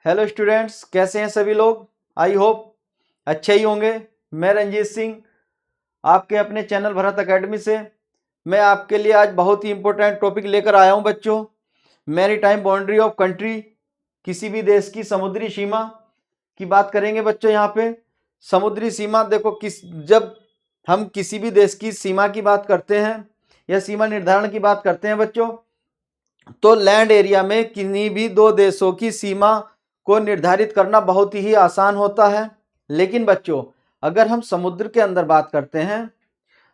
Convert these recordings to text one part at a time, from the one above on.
Hello students, कैसे हैं सभी लोग। आई होप अच्छे ही होंगे। मैं रंजीत सिंह आपके अपने चैनल भरत एकेडमी से मैं आपके लिए आज बहुत ही इंपॉर्टेंट टॉपिक लेकर आया हूं बच्चों। Maritime boundary of country, किसी भी देश की समुद्री सीमा की बात करेंगे बच्चों। यहाँ पे समुद्री सीमा देखो, जब हम किसी भी देश की सीमा की बात करते हैं या सीमा निर्धारण की बात करते हैं बच्चों, तो लैंड एरिया में किन्हीं भी दो देशों की सीमा को निर्धारित करना बहुत ही आसान होता है। लेकिन बच्चों, अगर हम समुद्र के अंदर बात करते हैं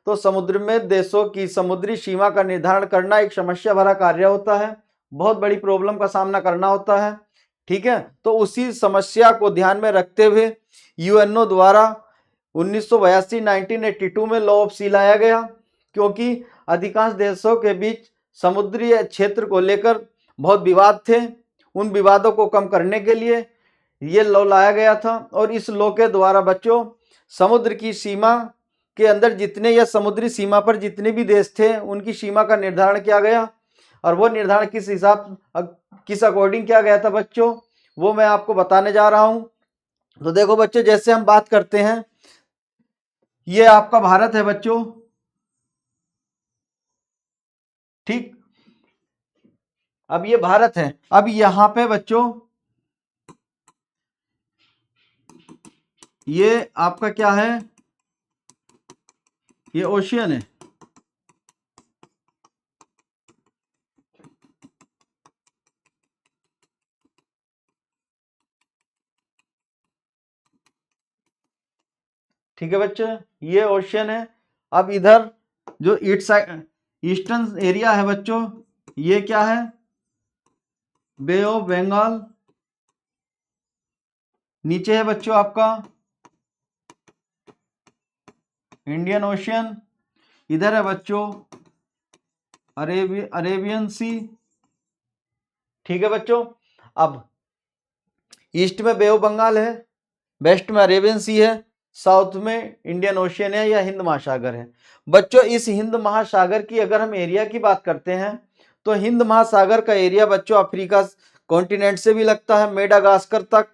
तो समुद्र में देशों की समुद्री सीमा का निर्धारण करना एक समस्या भरा कार्य होता है, बहुत बड़ी प्रॉब्लम का सामना करना होता है। ठीक है, तो उसी समस्या को ध्यान में रखते हुए यूएनओ द्वारा 1982 1982 में लॉ ऑफ सी लाया गया, क्योंकि अधिकांश देशों के बीच समुद्री क्षेत्र को लेकर बहुत विवाद थे। उन विवादों को कम करने के लिए ये लॉ लाया गया था, और इस लॉ के द्वारा बच्चों समुद्र की सीमा के अंदर जितने या समुद्री सीमा पर जितने भी देश थे उनकी सीमा का निर्धारण किया गया। और वो निर्धारण किस अकॉर्डिंग किया गया था बच्चों, वो मैं आपको बताने जा रहा हूं। तो देखो बच्चों, जैसे हम बात करते हैं, ये आपका भारत है बच्चों। ठीक, अब ये भारत है। अब यहां पे बच्चों ये आपका क्या है, ये ओशियन है। ठीक है बच्चे, ये ओशियन है। अब इधर जो ईस्टर्न एरिया है बच्चों, ये क्या है, बे ऑफ बंगाल। नीचे है बच्चों आपका इंडियन ओशियन। इधर है बच्चों अरेबियन सी। ठीक है बच्चों, अब ईस्ट में बे ऑफ बंगाल है, वेस्ट में अरेबियन सी है, साउथ में इंडियन ओशियन है या हिंद महासागर है। बच्चों, इस हिंद महासागर की अगर हम एरिया की बात करते हैं तो हिंद महासागर का एरिया बच्चों अफ्रीका कॉन्टिनेंट से भी लगता है, मेडागास्कर तक,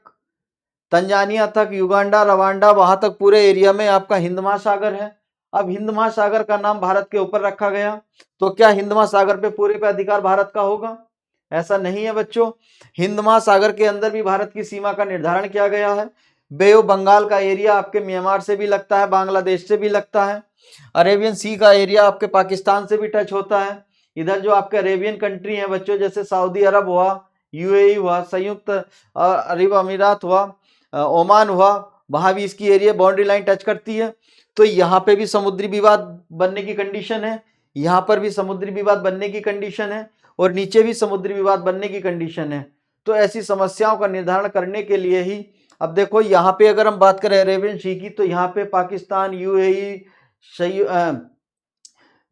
तंजानिया तक, युगांडा, रवांडा, वहां तक पूरे एरिया में आपका हिंद महासागर है। अब हिंद महासागर का नाम भारत के ऊपर रखा गया, तो क्या हिंद महासागर पे पूरे पे अधिकार भारत का होगा? ऐसा नहीं है बच्चों। हिंद महासागर के अंदर भी भारत की सीमा का निर्धारण किया गया है। बे ऑफ बंगाल का एरिया आपके म्यांमार से भी लगता है, बांग्लादेश से भी लगता है। अरेबियन सी का एरिया आपके पाकिस्तान से भी टच होता है। इधर जो आपके अरेबियन कंट्री है बच्चों, जैसे सऊदी अरब हुआ, यूएई हुआ, संयुक्त अरब अमीरात हुआ, ओमान हुआ, वहां भी इसकी एरिया बाउंड्री लाइन टच करती है। तो यहाँ पे भी समुद्री विवाद बनने की कंडीशन है, यहाँ पर भी समुद्री विवाद बनने की कंडीशन है, और नीचे भी समुद्री विवाद बनने की कंडीशन है। तो ऐसी समस्याओं का निर्धारण करने के लिए ही, अब देखो यहाँ पे अगर हम बात करें अरेबियन सी की, तो यहाँ पे पाकिस्तान, यूएई,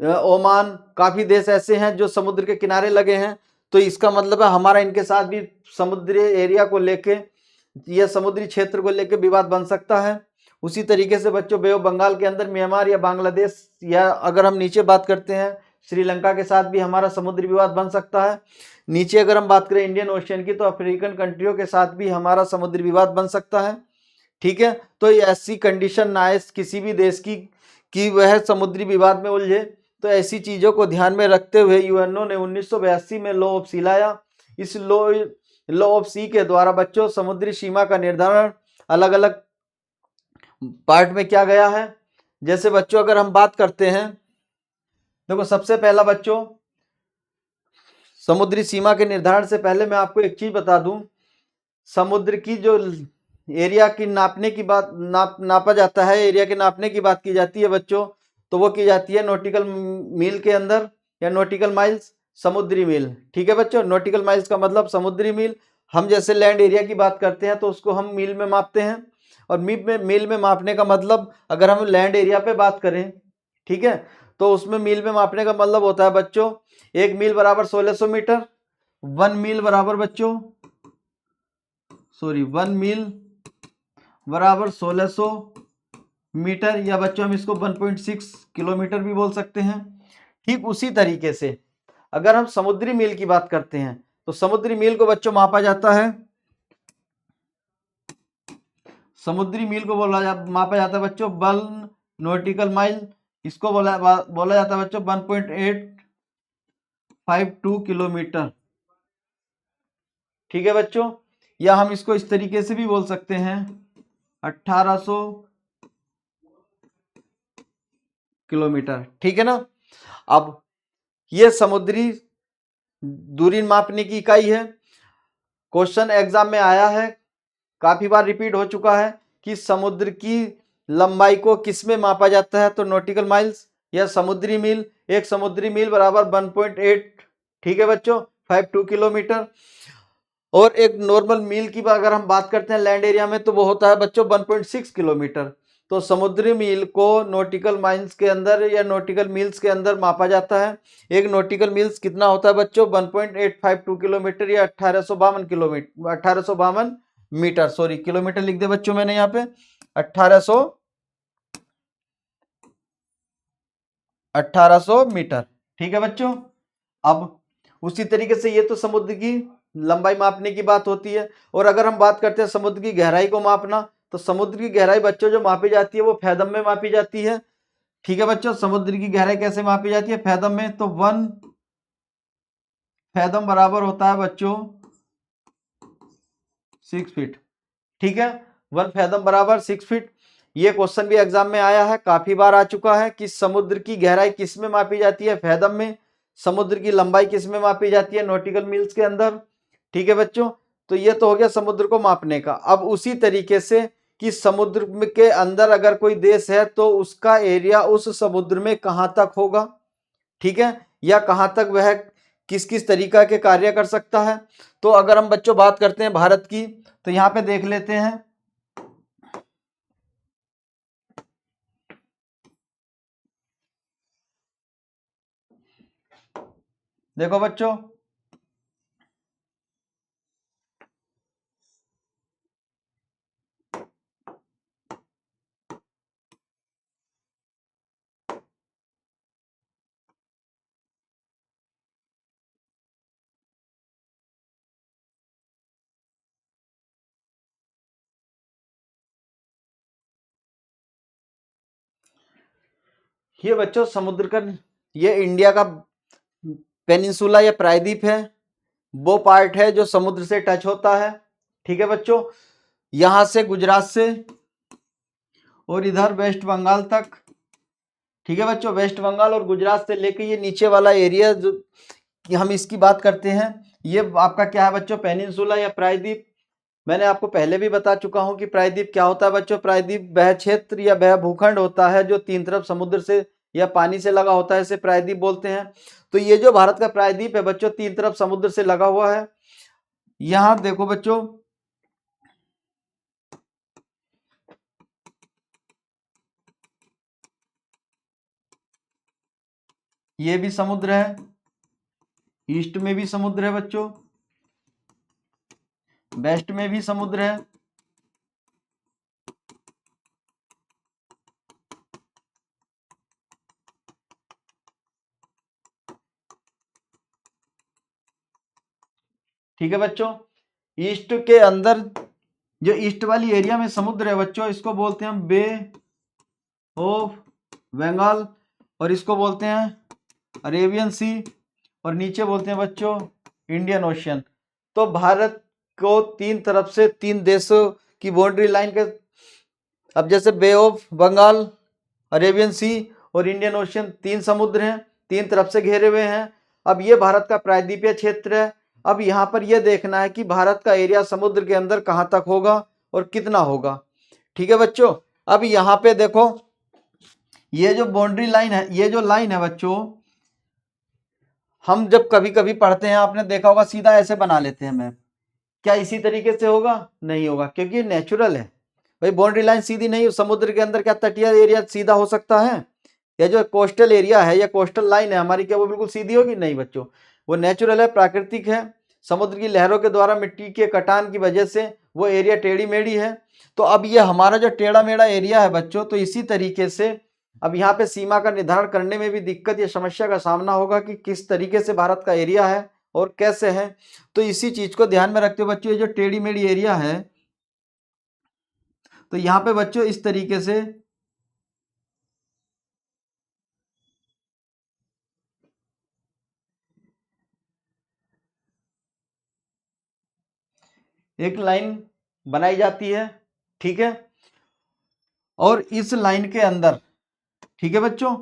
ओमान, काफी देश ऐसे हैं जो समुद्र के किनारे लगे हैं। तो इसका मतलब है हमारा इनके साथ भी समुद्री एरिया को लेके या समुद्री क्षेत्र को लेकर विवाद बन सकता है। उसी तरीके से बच्चों बे ऑफ बंगाल के अंदर म्यांमार या बांग्लादेश, या अगर हम नीचे बात करते हैं श्रीलंका के साथ भी हमारा समुद्री विवाद बन सकता है। नीचे अगर हम बात करें इंडियन ओशियन की, तो अफ्रीकन कंट्रियों के साथ भी हमारा समुद्री विवाद बन सकता है। ठीक है, तो ऐसी कंडीशन ना आए किसी भी देश की कि वह समुद्री विवाद में उलझे। तो ऐसी चीजों को ध्यान में रखते हुए यूएनओ ने 1982 में लॉ ऑफ सी लाया। इस लॉ ऑफ सी के द्वारा बच्चों समुद्री सीमा का निर्धारण अलग अलग पार्ट में किया गया है। जैसे बच्चों अगर हम बात करते हैं, देखो सबसे पहला बच्चों, समुद्री सीमा के निर्धारण से पहले मैं आपको एक चीज बता दूं। समुद्र की जो एरिया की नापने की बात नापा जाता है, एरिया के नापने की बात की जाती है बच्चों, तो वो की जाती है नॉटिकल मील के अंदर, या नॉटिकल माइल्स, समुद्री मील। ठीक है बच्चों, नॉटिकल माइल्स का मतलब समुद्री मील। हम जैसे लैंड एरिया की बात करते हैं तो उसको हम मील में मापते हैं, और मील में मापने का मतलब, अगर हम लैंड एरिया पे बात करें, ठीक है, तो उसमें मील में मापने का मतलब होता है बच्चों, 1 मील बराबर 1600 मीटर। 1 मील बराबर बच्चों, सॉरी 1 मील बराबर 1600 मीटर, या बच्चों हम इसको 1.6 किलोमीटर भी बोल सकते हैं। ठीक उसी तरीके से अगर हम समुद्री मील की बात करते हैं, तो समुद्री मील को बच्चों मापा जाता है समुद्री मील को मापा जाता है बच्चों 1 नॉटिकल माइल। इसको बोला जाता है बच्चों 1.852 किलोमीटर। ठीक है बच्चों, या हम इसको इस तरीके से भी बोल सकते हैं 1800 किलोमीटर। ठीक है ना। अब ये समुद्री दूरी मापने की इकाई है। क्वेश्चन एग्जाम में आया है, काफी बार रिपीट हो चुका है कि समुद्र की लंबाई को किस में मापा जाता है, तो नॉटिकल माइल्स या समुद्री मील। एक समुद्री मील बराबर 1.8, ठीक है बच्चों, 52 किलोमीटर। और एक नॉर्मल मील की अगर हम बात करते हैं लैंड एरिया में, तो वो होता है बच्चों 1.6 किलोमीटर। तो समुद्री मील को नॉटिकल माइल्स के अंदर या नॉटिकल मील्स के अंदर मापा जाता है। एक नॉटिकल मील्स कितना होता है बच्चों, 1.852 किलोमीटर या 1852 किलोमीटर, 1852 मीटर, सॉरी किलोमीटर लिख दे बच्चों मैंने यहाँ पे 1800 मीटर। ठीक है बच्चों। अब उसी तरीके से ये तो समुद्र की लंबाई मापने की बात होती है। और अगर हम बात करते हैं समुद्र की गहराई को मापना, तो समुद्र की गहराई बच्चों जो मापी जाती है वो फैदम में मापी जाती है। ठीक है बच्चों, समुद्र की गहराई कैसे मापी जाती है, फैदम में। तो 1 फैदम बराबर होता है बच्चों 6 फीट। ठीक है, 1 फैदम बराबर 6 फीट। ये क्वेश्चन भी एग्जाम में आया है, काफी बार आ चुका है कि समुद्र की गहराई किस में मापी जाती है, फैदम में। समुद्र की लंबाई किस में मापी जाती है, नॉटिकल मील्स के अंदर। ठीक है बच्चों, तो ये तो हो गया समुद्र को मापने का। अब उसी तरीके से कि समुद्र के अंदर अगर कोई देश है तो उसका एरिया उस समुद्र में कहां तक होगा, ठीक है, या कहां तक वह किस किस तरीका के कार्य कर सकता है। तो अगर हम बच्चों बात करते हैं भारत की, तो यहां पे देख लेते हैं। देखो बच्चों, ये बच्चों समुद्र का, ये इंडिया का पेनिनसुला या प्रायद्वीप है। वो पार्ट है जो समुद्र से टच होता है। ठीक है बच्चों, यहां से गुजरात से और इधर वेस्ट बंगाल तक। ठीक है बच्चों, वेस्ट बंगाल और गुजरात से लेके ये नीचे वाला एरिया जो कि हम इसकी बात करते हैं, ये आपका क्या है बच्चों, पेनिनसुला या प्रायद्वीप। मैंने आपको पहले भी बता चुका हूं कि प्रायद्वीप क्या होता है बच्चों। प्रायद्वीप वह क्षेत्र या वह भूखंड होता है जो 3 तरफ समुद्र से या पानी से लगा होता है, इसे प्रायद्वीप बोलते हैं। तो ये जो भारत का प्रायद्वीप है बच्चों, 3 तरफ समुद्र से लगा हुआ है। यहां देखो बच्चों, ये भी समुद्र है, ईस्ट में भी समुद्र है बच्चों, वेस्ट में भी समुद्र है। ठीक है बच्चों, ईस्ट के अंदर जो ईस्ट वाली एरिया में समुद्र है बच्चों, इसको बोलते हैं बे ऑफ बंगाल, और इसको बोलते हैं अरेबियन सी, और नीचे बोलते हैं बच्चों इंडियन ओशियन। तो भारत को 3 तरफ से 3 देशों की बाउंड्री लाइन के, अब जैसे बे ऑफ बंगाल, अरेबियन सी और इंडियन ओशियन, 3 समुद्र हैं, 3 तरफ से घेरे हुए हैं। अब ये भारत का प्रायद्वीपीय क्षेत्र है। अब यहाँ पर यह देखना है कि भारत का एरिया समुद्र के अंदर कहाँ तक होगा और कितना होगा। ठीक है बच्चों, अब यहाँ पे देखो, ये जो बाउंड्री लाइन है, ये जो लाइन है बच्चों, हम जब कभी कभी पढ़ते हैं, आपने देखा होगा सीधा ऐसे बना लेते हैं मैप। क्या इसी तरीके से होगा? नहीं होगा, क्योंकि ये नेचुरल है भाई। बाउंड्री लाइन सीधी नहीं, समुद्र के अंदर क्या तटीय एरिया सीधा हो सकता है? या जो कोस्टल एरिया है या कोस्टल लाइन है हमारी, क्या वो बिल्कुल सीधी होगी? नहीं बच्चों, वो नेचुरल है, प्राकृतिक है। समुद्र की लहरों के द्वारा मिट्टी के कटान की वजह से वो एरिया टेढ़ी मेढ़ी है। तो अब ये हमारा जो टेढ़ा मेढ़ा एरिया है बच्चों, तो इसी तरीके से अब यहाँ पे सीमा का निर्धारण करने में भी दिक्कत या समस्या का सामना होगा कि किस तरीके से भारत का एरिया है और कैसे है। तो इसी चीज को ध्यान में रखते हुए बच्चों, ये जो टेढ़ी मेढ़ी एरिया है, तो यहां पे बच्चों इस तरीके से एक लाइन बनाई जाती है, ठीक है। और इस लाइन के अंदर, ठीक है बच्चों,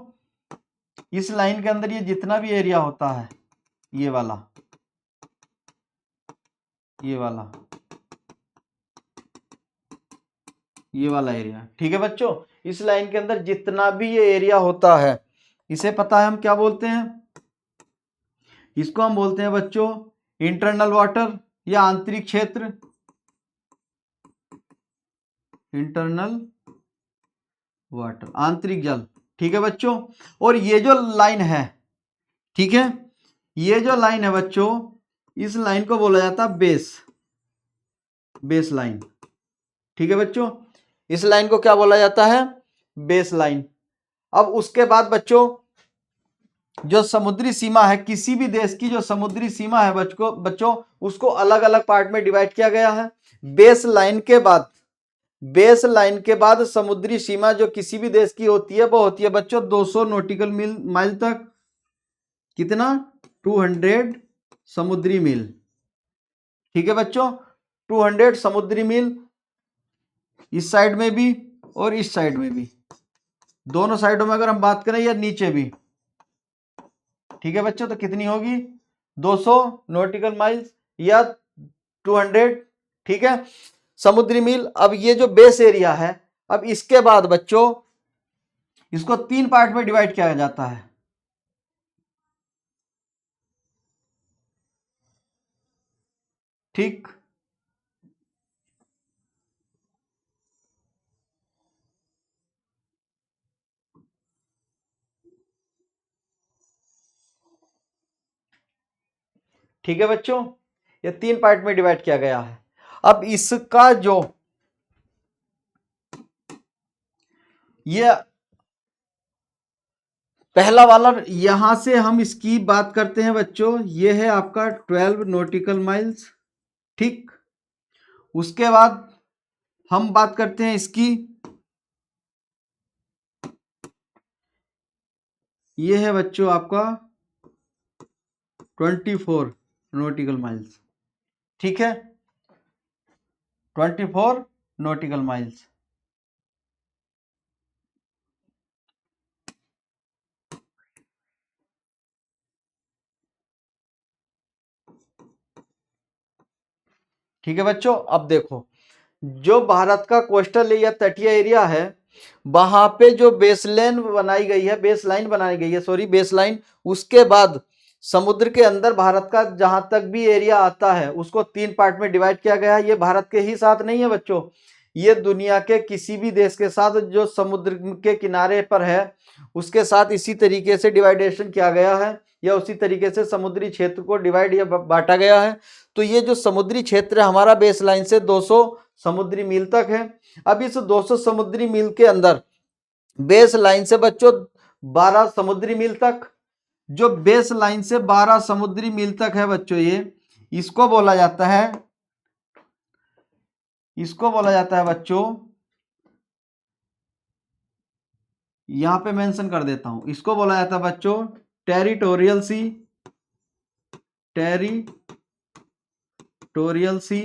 इस लाइन के अंदर ये जितना भी एरिया होता है, ये वाला, ये वाला, ये वाला एरिया, ठीक है बच्चों, इस लाइन के अंदर जितना भी ये एरिया होता है, इसे पता है हम क्या बोलते हैं? इसको हम बोलते हैं बच्चों इंटरनल वाटर या आंतरिक क्षेत्र, इंटरनल वाटर, आंतरिक जल, ठीक है बच्चों। और ये जो लाइन है, ठीक है, ये जो लाइन है बच्चों, इस लाइन को बोला जाता है बेस, बेस लाइन, ठीक है बच्चों, इस लाइन को क्या बोला जाता है? Base line. अब उसके बाद बच्चों जो समुद्री सीमा है, किसी भी देश की जो समुद्री सीमा है बच्चों उसको अलग अलग पार्ट में डिवाइड किया गया है। बेस लाइन के बाद, बेस लाइन के बाद समुद्री सीमा जो किसी भी देश की होती है वो होती है बच्चों 200 नॉटिकल माइल तक। कितना? 200 समुद्री मील, ठीक है बच्चों, 200 समुद्री मील, इस साइड में भी और इस साइड में भी, दोनों साइडों में अगर हम बात करें या नीचे भी, ठीक है बच्चों, तो कितनी होगी? 200 नॉटिकल माइल्स या 200, ठीक है, समुद्री मील। अब ये जो बेस एरिया है, अब इसके बाद बच्चों इसको 3 पार्ट में डिवाइड किया जाता है, ठीक। ठीक है बच्चों, ये 3 पार्ट में डिवाइड किया गया है। अब इसका जो ये पहला वाला, यहां से हम इसकी बात करते हैं बच्चों, ये है आपका 12 नॉटिकल माइल्स, ठीक। उसके बाद हम बात करते हैं इसकी, ये है बच्चों आपका 24 नॉटिकल माइल्स, ठीक है, 24 नॉटिकल माइल्स। ठीक है बच्चों, अब देखो जो भारत का कोस्टल या तटीय एरिया है, वहां पे जो बेसलाइन बनाई गई है, बेसलाइन बनाई गई है, सॉरी बेसलाइन, उसके बाद समुद्र के अंदर भारत का जहां तक भी एरिया आता है उसको 3 पार्ट में डिवाइड किया गया है। ये भारत के ही साथ नहीं है बच्चों, ये दुनिया के किसी भी देश के साथ जो समुद्र के किनारे पर है उसके साथ इसी तरीके से डिवाइडेशन किया गया है, या उसी तरीके से समुद्री क्षेत्र को डिवाइड या बांटा गया है। तो ये जो समुद्री क्षेत्र है हमारा बेस लाइन से 200 समुद्री मील तक है। अब इस 200 समुद्री मील के अंदर बेस लाइन से बच्चों 12 समुद्री मील तक, जो बेस लाइन से 12 समुद्री मील तक है बच्चों, ये इसको बोला जाता है, इसको बोला जाता है बच्चों, यहां पे मेंशन कर देता हूं, इसको बोला जाता है बच्चों टेरिटोरियल सी, टेरिटोरियल सी,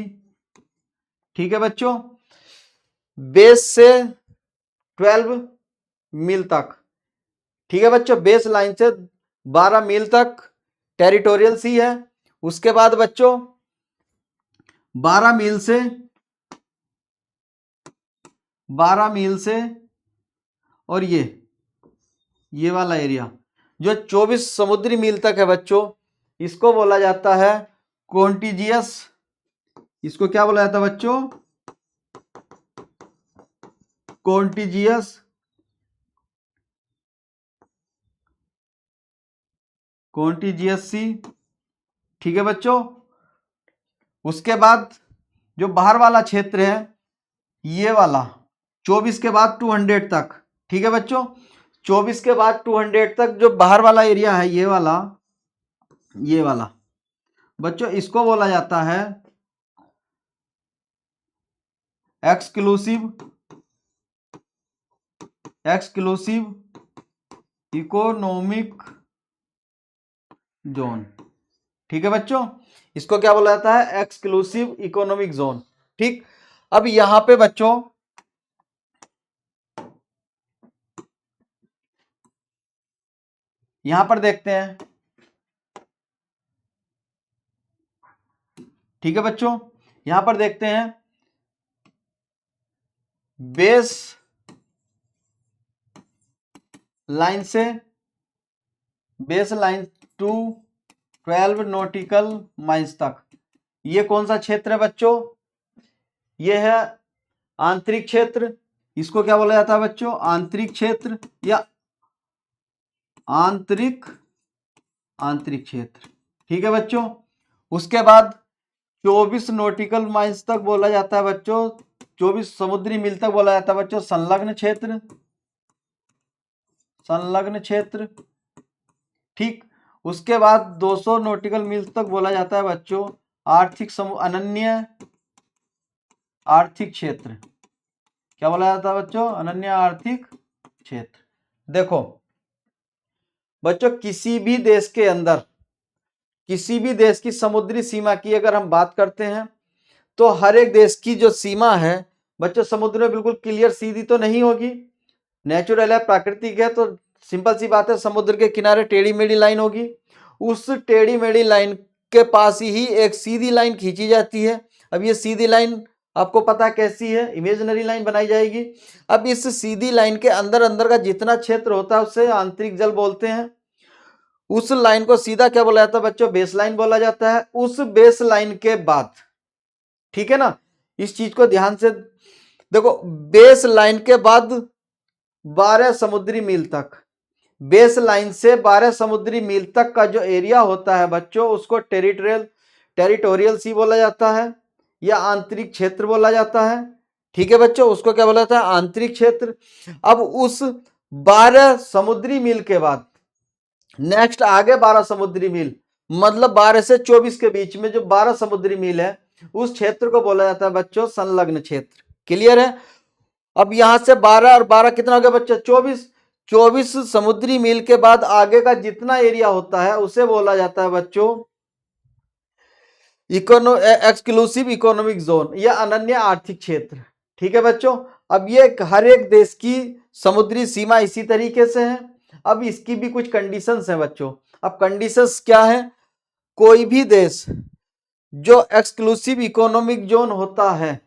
ठीक है बच्चों, बेस से 12 मील तक, ठीक है बच्चों, बेस लाइन से 12 मील तक टेरिटोरियल सी है। उसके बाद बच्चों 12 मील से, 12 मील से और ये वाला एरिया जो 24 समुद्री मील तक है बच्चों, इसको बोला जाता है कॉन्टिजियस, इसको क्या बोला जाता है बच्चों? कॉन्टिजियस, कॉन्टिजियस सी, ठीक है बच्चों। उसके बाद जो बाहर वाला क्षेत्र है, ये वाला 24 के बाद 200 तक, ठीक है बच्चों, 24 के बाद 200 तक जो बाहर वाला एरिया है, ये वाला, ये वाला बच्चों, इसको बोला जाता है एक्सक्लूसिव एक्सक्लूसिव इकोनॉमिक जोन। ठीक है बच्चों, इसको क्या बोला जाता है? Exclusive economic zone. ठीक, अब यहां पे बच्चों यहां पर देखते हैं। ठीक है बच्चों, यहां पर देखते हैं बेस लाइन से base line to 12 nautical miles तक, ये कौन सा क्षेत्र है बच्चों? ये है आंतरिक क्षेत्र। इसको क्या बोला जाता है बच्चों? आंतरिक क्षेत्र या आंतरिक आंतरिक क्षेत्र। ठीक है बच्चों, उसके बाद 24 नॉटिकल माइल्स तक बोला जाता है बच्चों, 24 समुद्री मील तक बोला जाता है बच्चों संलग्न क्षेत्र। संलग्न क्षेत्र। ठीक, उसके बाद 200 नॉटिकल मील तक बोला जाता है बच्चों आर्थिक अनन्य आर्थिक क्षेत्र। क्या बोला जाता है बच्चों? अनन्य आर्थिक क्षेत्र। देखो बच्चों, किसी भी देश के अंदर किसी भी देश की समुद्री सीमा की अगर हम बात करते हैं तो हर एक देश की जो सीमा है बच्चों समुद्र में बिल्कुल क्लियर सीधी तो नहीं होगी, नेचुरल है, प्राकृतिक है, तो सिंपल सी बात है समुद्र के किनारे टेढ़ी मेढ़ी लाइन होगी। उस टेढ़ी मेढ़ी लाइन के पास ही एक सीधी लाइन खींची जाती है। अब ये सीधी लाइन आपको पता कैसी है? इमेजिनरी लाइन बनाई जाएगी। अब इस सीधी लाइन के अंदर अंदर का जितना क्षेत्र होता है उसे आंतरिक जल बोलते हैं। उस लाइन को सीधा क्या बोला जाता है बच्चों? बेस लाइन बोला जाता है। उस बेस लाइन के बाद, ठीक है ना, इस चीज को ध्यान से देखो, बेस लाइन के बाद 12 समुद्री मील तक, बेस लाइन से 12 समुद्री मील तक का जो एरिया होता है बच्चों उसको टेरिटोरियल सी बोला जाता है या आंतरिक क्षेत्र बोला जाता है। ठीक है बच्चों, उसको क्या बोला जाता है? आंतरिक क्षेत्र। अब उस 12 समुद्री मील के बाद नेक्स्ट आगे 12 समुद्री मील, मतलब 12 से 24 के बीच में जो 12 समुद्री मील है उस क्षेत्र को बोला जाता है बच्चों संलग्न क्षेत्र। क्लियर है? अब यहां से 12 और 12 कितना हो गया बच्चों? 24। 24 समुद्री मील के बाद आगे का जितना एरिया होता है उसे बोला जाता है बच्चों एक्सक्लूसिव इकोनॉमिक जोन या अनन्य आर्थिक क्षेत्र। ठीक है बच्चों, अब ये हर एक देश की समुद्री सीमा इसी तरीके से है। अब इसकी भी कुछ कंडीशंस हैं बच्चों। अब कंडीशंस क्या है? कोई भी देश जो एक्सक्लूसिव इकोनॉमिक जोन होता है,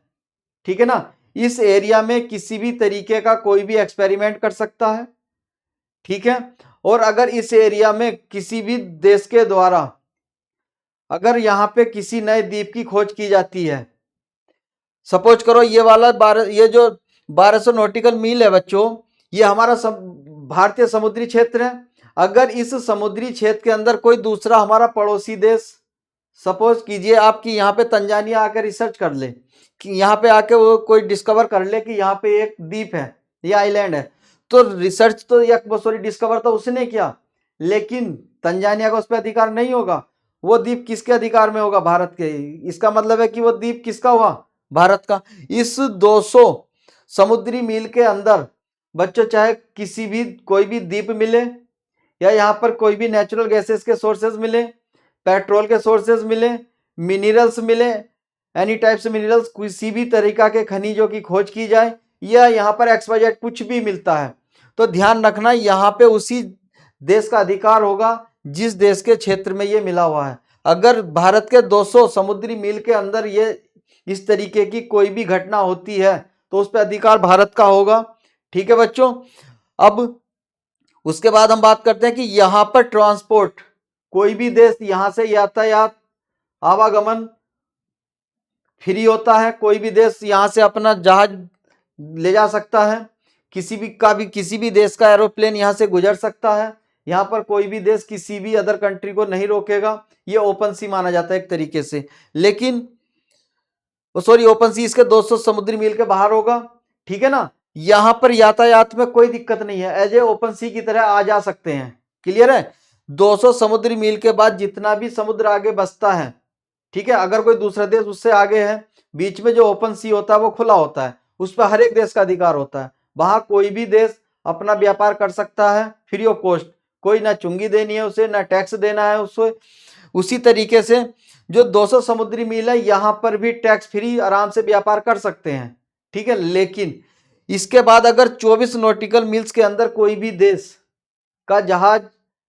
ठीक है ना, इस एरिया में किसी भी तरीके का कोई भी एक्सपेरिमेंट कर सकता है। ठीक है, और अगर इस एरिया में किसी भी देश के द्वारा अगर यहां पे किसी नए द्वीप की खोज की जाती है, सपोज करो ये वाला 12, ये जो 1200 नॉटिकल मील है बच्चों, ये हमारा भारतीय समुद्री क्षेत्र है। अगर इस समुद्री क्षेत्र के अंदर कोई दूसरा हमारा पड़ोसी देश, सपोज कीजिए आपकी यहाँ पे तंजानिया आकर रिसर्च कर ले कि यहाँ पे आके वो कोई डिस्कवर कर ले कि यहाँ पे एक द्वीप है या आइलैंड है, तो रिसर्च तो या सॉरी डिस्कवर तो उसने किया, लेकिन तंजानिया का उस पर अधिकार नहीं होगा। वो द्वीप किसके अधिकार में होगा? भारत के। इसका मतलब है कि वो द्वीप किसका हुआ? भारत का। इस 200 समुद्री मील के अंदर बच्चों चाहे किसी भी कोई भी द्वीप मिले या यहाँ पर कोई भी नेचुरल गैसेस के सोर्सेज मिले, पेट्रोल के सोर्सेज मिले, मिनरल्स मिले, एनी टाइप्स मिनरल्स, किसी भी तरीका के खनिजों की खोज की जाए या यहाँ पर XYZ कुछ भी मिलता है, तो ध्यान रखना यहाँ पे उसी देश का अधिकार होगा जिस देश के क्षेत्र में ये मिला हुआ है। अगर भारत के 200 समुद्री मील के अंदर ये इस तरीके की कोई भी घटना होती है तो उस पर अधिकार भारत का होगा। ठीक है बच्चों, अब उसके बाद हम बात करते हैं कि यहां पर ट्रांसपोर्ट, कोई भी देश यहां से यातायात आवागमन फ्री होता है। कोई भी देश यहां से अपना जहाज ले जा सकता है, किसी भी देश का एरोप्लेन यहां से गुजर सकता है। यहां पर कोई भी देश किसी भी अदर कंट्री को नहीं रोकेगा। ये ओपन सी माना जाता है एक तरीके से, लेकिन सॉरी ओपन सी इसके 200 समुद्री मील के बाहर होगा। ठीक है ना, यहां पर यातायात में कोई दिक्कत नहीं है, एज ए ओपन सी की तरह आ जा सकते हैं। क्लियर है? 200 समुद्री मील के बाद जितना भी समुद्र आगे बसता है, ठीक है, अगर कोई दूसरा देश उससे आगे है, बीच में जो ओपन सी होता है वो खुला होता है, उस पर हर एक देश का अधिकार होता है। वहां कोई भी देश अपना व्यापार कर सकता है फ्री ऑफ कॉस्ट। कोई ना चुंगी देनी है उसे, ना टैक्स देना है उसे। उसी तरीके से जो 200 समुद्री मील है यहाँ पर भी टैक्स फ्री आराम से व्यापार कर सकते हैं, ठीक है। लेकिन इसके बाद अगर 24 नॉटिकल मील्स के अंदर कोई भी देश का जहाज,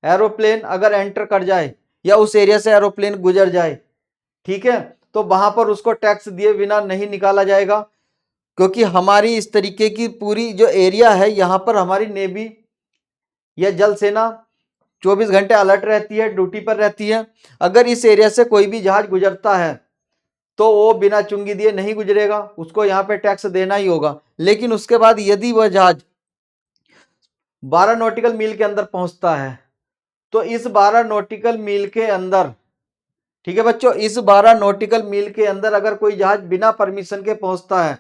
एरोप्लेन अगर एंटर कर जाए या उस एरिया से एरोप्लेन गुजर जाए, ठीक है, तो वहां पर उसको टैक्स दिए बिना नहीं निकाला जाएगा, क्योंकि हमारी इस तरीके की पूरी जो एरिया है यहाँ पर हमारी नेवी या जल सेना 24 घंटे अलर्ट रहती है, ड्यूटी पर रहती है। अगर इस एरिया से कोई भी जहाज गुजरता है तो वो बिना चुंगी दिए नहीं गुजरेगा, उसको यहाँ पे टैक्स देना ही होगा। लेकिन उसके बाद यदि वह जहाज 12 नॉटिकल मील के अंदर पहुंचता है तो इस 12 नॉटिकल मील के अंदर, ठीक है बच्चों, इस 12 नॉटिकल मील के अंदर अगर कोई जहाज बिना परमिशन के पहुंचता है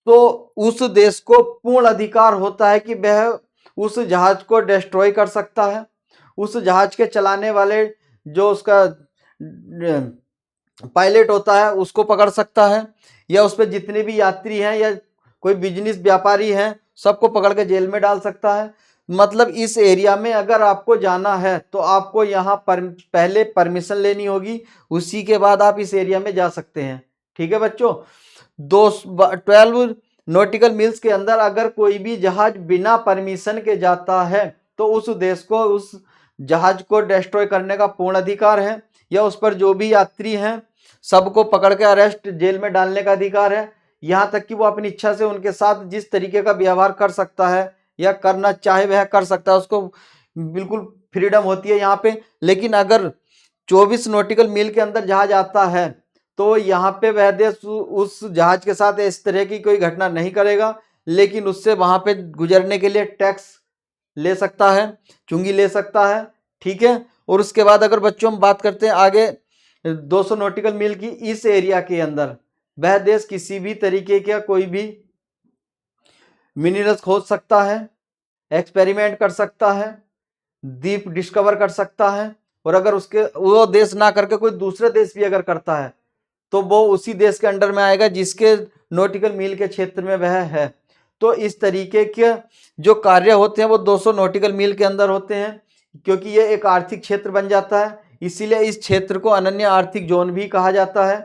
तो उस देश को पूर्ण अधिकार होता है कि वह उस जहाज को डिस्ट्रॉय कर सकता है, उस जहाज के चलाने वाले जो उसका पायलट होता है उसको पकड़ सकता है, या उस पर जितने भी यात्री हैं या कोई बिजनेस व्यापारी हैं सबको पकड़ के जेल में डाल सकता है। मतलब इस एरिया में अगर आपको जाना है तो आपको यहाँ पर पहले परमिशन लेनी होगी, उसी के बाद आप इस एरिया में जा सकते हैं, ठीक है बच्चों। 12 नॉटिकल मील्स के अंदर अगर कोई भी जहाज बिना परमिशन के जाता है तो उस देश को उस जहाज को डिस्ट्रॉय करने का पूर्ण अधिकार है, या उस पर जो भी यात्री हैं सबको पकड़ के अरेस्ट जेल में डालने का अधिकार है। यहाँ तक कि वो अपनी इच्छा से उनके साथ जिस तरीके का व्यवहार कर सकता है या करना चाहे वह कर सकता है, उसको बिल्कुल फ्रीडम होती है यहाँ पे। लेकिन अगर 24 नॉटिकल मील के अंदर जहाज आता है तो यहाँ पे वह देश उस जहाज के साथ इस तरह की कोई घटना नहीं करेगा, लेकिन उससे वहां पे गुजरने के लिए टैक्स ले सकता है, चुंगी ले सकता है, ठीक है। और उसके बाद अगर बच्चों हम बात करते हैं आगे 200 नॉटिकल मील की, इस एरिया के अंदर वह देश किसी भी तरीके का कोई भी मिनरल्स खोज सकता है, एक्सपेरिमेंट कर सकता है, द्वीप डिस्कवर कर सकता है। और अगर उसके वो देश ना करके कोई दूसरे देश भी अगर करता है तो वो उसी देश के अंडर में आएगा जिसके नॉटिकल मील के क्षेत्र में वह है। तो इस तरीके के जो कार्य होते हैं वो 200 नॉटिकल मील के अंदर होते हैं, क्योंकि ये एक आर्थिक क्षेत्र बन जाता है, इसीलिए इस क्षेत्र को अनन्य आर्थिक जोन भी कहा जाता है,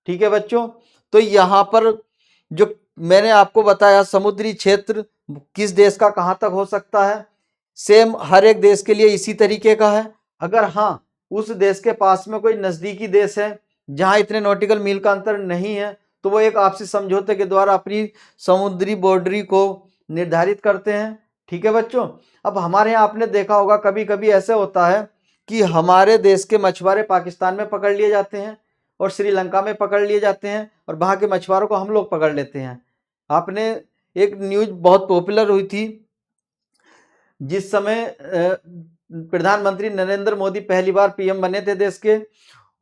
ठीक है बच्चों। तो यहाँ पर जो मैंने आपको बताया समुद्री क्षेत्र किस देश का कहाँ तक हो सकता है, सेम हर एक देश के लिए इसी तरीके का है। अगर हाँ उस देश के पास में कोई नज़दीकी देश है जहाँ इतने नॉटिकल मील का अंतर नहीं है तो वो एक आपसी समझौते के द्वारा अपनी समुद्री बाउंड्री को निर्धारित करते हैं, ठीक है बच्चों। अब हमारे यहाँ आपने देखा होगा कभी कभी ऐसे होता है कि हमारे देश के मछुआरे पाकिस्तान में पकड़ लिए जाते हैं और श्रीलंका में पकड़ लिए जाते हैं और वहाँ के मछुआरों को हम लोग पकड़ लेते हैं। आपने एक न्यूज बहुत पॉपुलर हुई थी जिस समय प्रधानमंत्री नरेंद्र मोदी पहली बार पीएम बने थे देश के,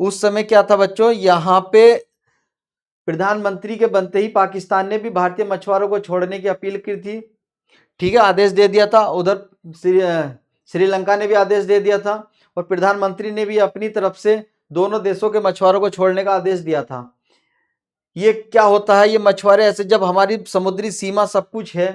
उस समय क्या था बच्चों, यहाँ पे प्रधानमंत्री के बनते ही पाकिस्तान ने भी भारतीय मछुआरों को छोड़ने की अपील की थी, ठीक है, आदेश दे दिया था। उधर श्रीलंका ने भी आदेश दे दिया था और प्रधानमंत्री ने भी अपनी तरफ से दोनों देशों के मछुआरों को छोड़ने का आदेश दिया था। ये क्या होता है, ये मछुआरे ऐसे, जब हमारी समुद्री सीमा सब कुछ है,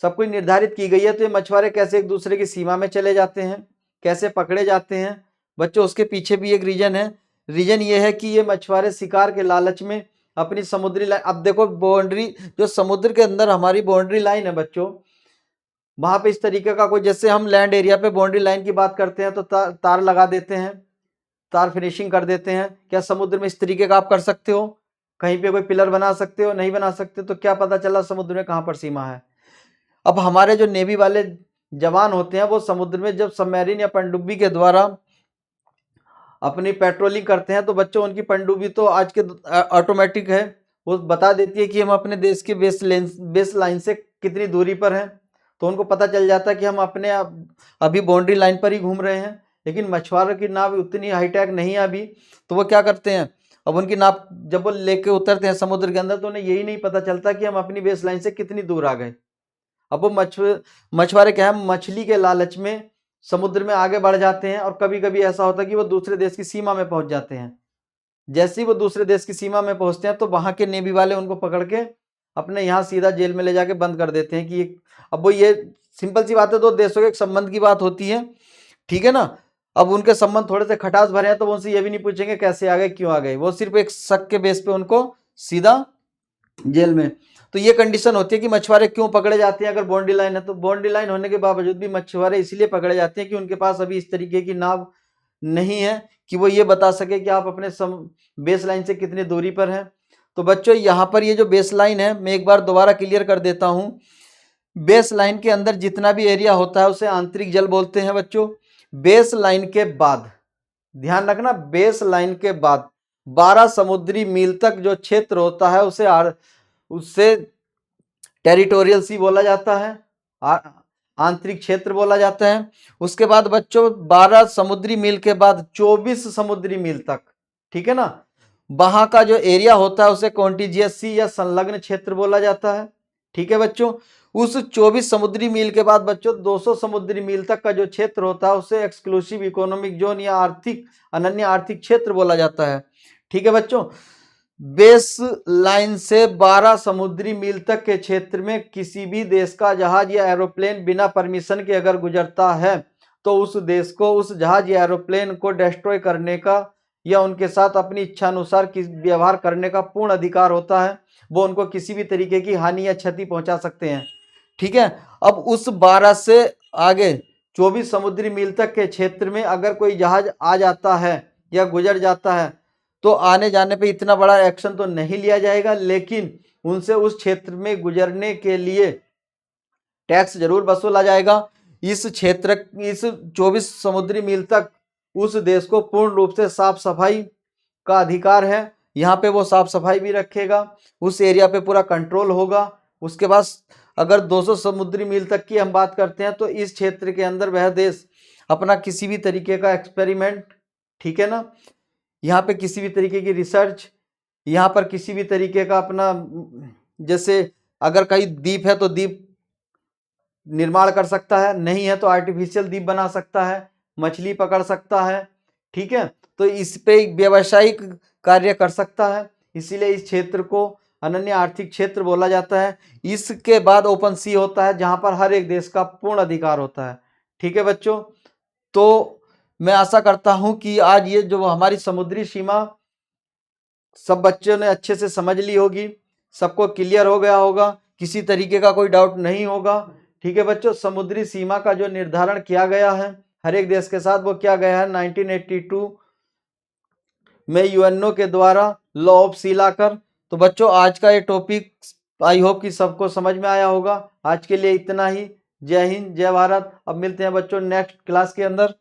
सब कुछ निर्धारित की गई है, तो ये मछुआरे कैसे एक दूसरे की सीमा में चले जाते हैं, कैसे पकड़े जाते हैं बच्चों, उसके पीछे भी एक रीजन है। रीजन ये है कि ये मछुआरे शिकार के लालच में अपनी समुद्री लाइन, अब देखो बाउंड्री जो समुद्र के अंदर हमारी बाउंड्री लाइन है बच्चों, वहां पे इस तरीके का कोई, जैसे हम लैंड एरिया पे बाउंड्री लाइन की बात करते हैं तो तार लगा देते हैं, तार फिनिशिंग कर देते हैं। क्या समुद्र में इस तरीके का आप कर सकते हो? कहीं पे कोई पिलर बना सकते हो? नहीं बना सकते। तो क्या पता चला समुद्र में कहाँ पर सीमा है। अब हमारे जो नेवी वाले जवान होते हैं वो समुद्र में जब सबमरीन या पनडुब्बी के द्वारा अपनी पेट्रोलिंग करते हैं तो बच्चों उनकी पनडुब्बी तो आज के ऑटोमेटिक है, वो बता देती है कि हम अपने देश के बेस लाइन से कितनी दूरी पर हैं, तो उनको पता चल जाता है कि हम अपने अभी बाउंड्री लाइन पर ही घूम रहे हैं। लेकिन मछुआरों की नाव उतनी हाईटेक नहीं है अभी, तो वो क्या करते हैं, अब उनकी नाव जब वो लेके उतरते हैं समुद्र के अंदर तो उन्हें यही नहीं पता चलता कि हम अपनी बेस लाइन से कितनी दूर आ गए। अब वो मछुआरे क्या है, मछली के लालच में समुद्र में आगे बढ़ जाते हैं और कभी कभी ऐसा होता है कि वो दूसरे देश की सीमा में पहुंच जाते हैं। जैसे ही वो दूसरे देश की सीमा में पहुंचते हैं तो वहां के नेवी वाले उनको पकड़ के अपने यहाँ सीधा जेल में ले जाके बंद कर देते हैं कि अब वो ये सिंपल सी बात है, दो देशों के संबंध की बात होती है, ठीक है ना। अब उनके संबंध थोड़े से खटास भरे हैं तो वो उनसे ये भी नहीं पूछेंगे कैसे आ गए, क्यों आ गए, वो सिर्फ एक शक के बेस पे उनको सीधा जेल में। तो ये कंडीशन होती है कि मछुआरे क्यों पकड़े जाते हैं। अगर बाउंड्री लाइन है तो बाउंड्री लाइन होने के बावजूद भी मछुआरे इसलिए पकड़े जाते हैं कि उनके पास अभी इस तरीके की नाव नहीं है कि वो ये बता सके कि आप अपने बेस लाइन से कितनी दूरी पर हैं। तो बच्चों यहाँ पर ये जो बेस लाइन है, मैं एक बार दोबारा क्लियर कर देता हूँ। बेस लाइन के अंदर जितना भी एरिया होता है उसे आंतरिक जल बोलते हैं बच्चों। बेस लाइन के बाद, ध्यान रखना, बेस लाइन के बाद 12 समुद्री मील तक जो क्षेत्र होता है उससे टेरिटोरियल सी बोला जाता है, आंतरिक क्षेत्र बोला जाता है। उसके बाद बच्चों 12 समुद्री मील के बाद 24 समुद्री मील तक, ठीक है ना, वहां का जो एरिया होता है उसे कॉन्टिजियस सी या संलग्न क्षेत्र बोला जाता है, ठीक है बच्चों। उस 24 समुद्री मील के बाद बच्चों 200 समुद्री मील तक का जो क्षेत्र होता है उसे एक्सक्लूसिव इकोनॉमिक जोन या अनन्य आर्थिक क्षेत्र बोला जाता है, ठीक है बच्चों। बेस लाइन से 12 समुद्री मील तक के क्षेत्र में किसी भी देश का जहाज या एरोप्लेन बिना परमिशन के अगर गुजरता है तो उस देश को उस जहाज या एरोप्लेन को डिस्ट्रॉय करने का या उनके साथ अपनी इच्छा अनुसार व्यवहार करने का पूर्ण अधिकार होता है। वो उनको किसी भी तरीके की हानि या क्षति पहुंचा सकते हैं, ठीक है। अब उस 12 से आगे 24 समुद्री मील तक के क्षेत्र में अगर कोई जहाज आ जाता है या गुजर जाता है तो आने जाने पे इतना बड़ा एक्शन तो नहीं लिया जाएगा, लेकिन उनसे उस क्षेत्र में गुजरने के लिए टैक्स जरूर वसूला जाएगा। इस 24 समुद्री मील तक उस देश को पूर्ण रूप से साफ सफाई का अधिकार है, यहाँ पे वो साफ सफाई भी रखेगा, उस एरिया पे पूरा कंट्रोल होगा। उसके बाद अगर 200 समुद्री मील तक की हम बात करते हैं तो इस क्षेत्र के अंदर वह देश अपना किसी भी तरीके का एक्सपेरिमेंट, ठीक है ना, यहाँ पे किसी भी तरीके की रिसर्च, यहाँ पर किसी भी तरीके का अपना, जैसे अगर कहीं द्वीप है तो द्वीप निर्माण कर सकता है, नहीं है तो आर्टिफिशियल द्वीप बना सकता है, मछली पकड़ सकता है, ठीक है। तो इस पे व्यावसायिक कार्य कर सकता है, इसीलिए इस क्षेत्र को अनन्य आर्थिक क्षेत्र बोला जाता है। इसके बाद ओपन सी होता है जहां पर हर एक देश का पूर्ण अधिकार होता है, ठीक है बच्चों। तो मैं आशा करता हूं कि आज ये जो हमारी समुद्री सीमा सब बच्चों ने अच्छे से समझ ली होगी, सबको क्लियर हो गया होगा, किसी तरीके का कोई डाउट नहीं होगा, ठीक है बच्चों। समुद्री सीमा का जो निर्धारण किया गया है हर एक देश के साथ वो किया गया है 1982 में यूएनओ के द्वारा लॉ ऑफ सी लाकर। तो बच्चों आज का ये टॉपिक आई होप कि सबको समझ में आया होगा। आज के लिए इतना ही। जय हिंद, जय भारत। अब मिलते हैं बच्चों नेक्स्ट क्लास के अंदर।